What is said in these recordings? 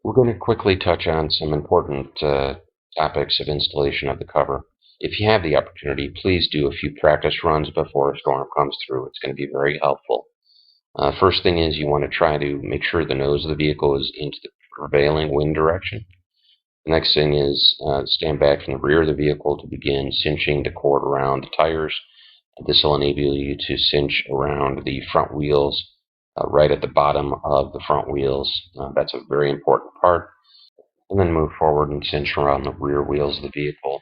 We're going to quickly touch on some important topics of installation of the cover. If you have the opportunity, please do a few practice runs before a storm comes through. It's going to be very helpful. First thing is you want to try to make sure the nose of the vehicle is into the prevailing wind direction. The next thing is stand back from the rear of the vehicle to begin cinching the cord around the tires. This will enable you to cinch around the front wheels right at the bottom of the front wheels. That's a very important part. And then move forward and cinch around the rear wheels of the vehicle.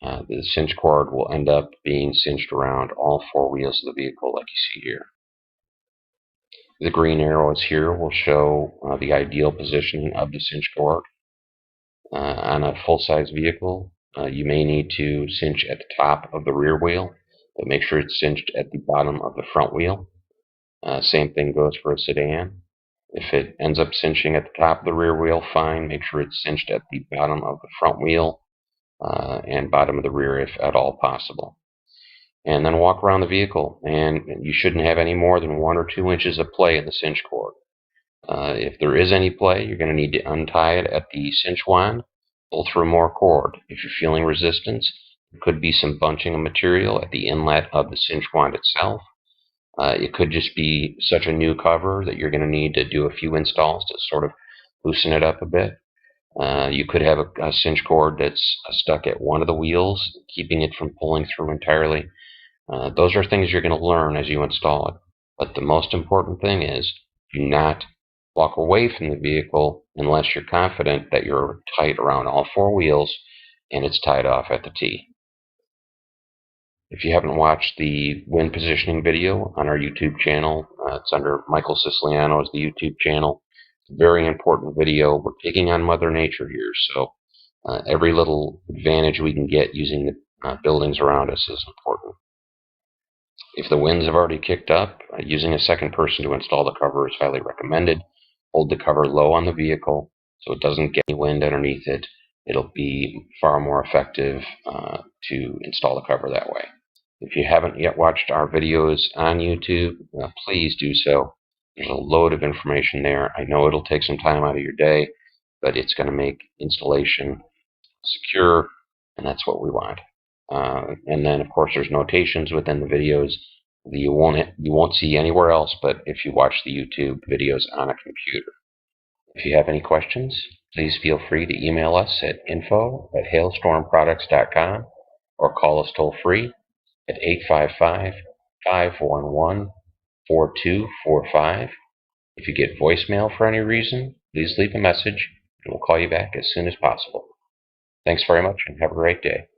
The cinch cord will end up being cinched around all four wheels of the vehicle like you see here. The green arrows here will show the ideal positioning of the cinch cord. On a full-size vehicle, you may need to cinch at the top of the rear wheel, but make sure it's cinched at the bottom of the front wheel. Same thing goes for a sedan. If it ends up cinching at the top of the rear wheel, fine. Make sure it's cinched at the bottom of the front wheel and bottom of the rear if at all possible. And then walk around the vehicle, and you shouldn't have any more than 1 or 2 inches of play in the cinch cord. If there is any play, you're going to need to untie it at the cinch wand, pull through more cord. If you're feeling resistance, it could be some bunching of material at the inlet of the cinch wand itself. It could just be such a new cover that you're going to need to do a few installs to sort of loosen it up a bit. You could have a cinch cord that's stuck at one of the wheels, keeping it from pulling through entirely. Those are things you're going to learn as you install it. But the most important thing is do not walk away from the vehicle unless you're confident that you're tight around all four wheels and it's tied off at the T. If you haven't watched the wind positioning video on our YouTube channel, it's under Michael Siciliano as the YouTube channel. It's a very important video. We're picking on Mother Nature here, so every little advantage we can get using the buildings around us is important. If the winds have already kicked up, using a second person to install the cover is highly recommended. Hold the cover low on the vehicle so it doesn't get any wind underneath it. It'll be far more effective to install the cover that way. If you haven't yet watched our videos on YouTube, please do so. There's a load of information there. I know it'll take some time out of your day, but it's going to make installation secure, and that's what we want. And then, of course, there's notations within the videos that you won't see anywhere else but if you watch the YouTube videos on a computer. If you have any questions, please feel free to email us at info@hailstormproducts.com or call us toll-free at 855-511-4245. If you get voicemail for any reason, please leave a message and we'll call you back as soon as possible. Thanks very much and have a great day.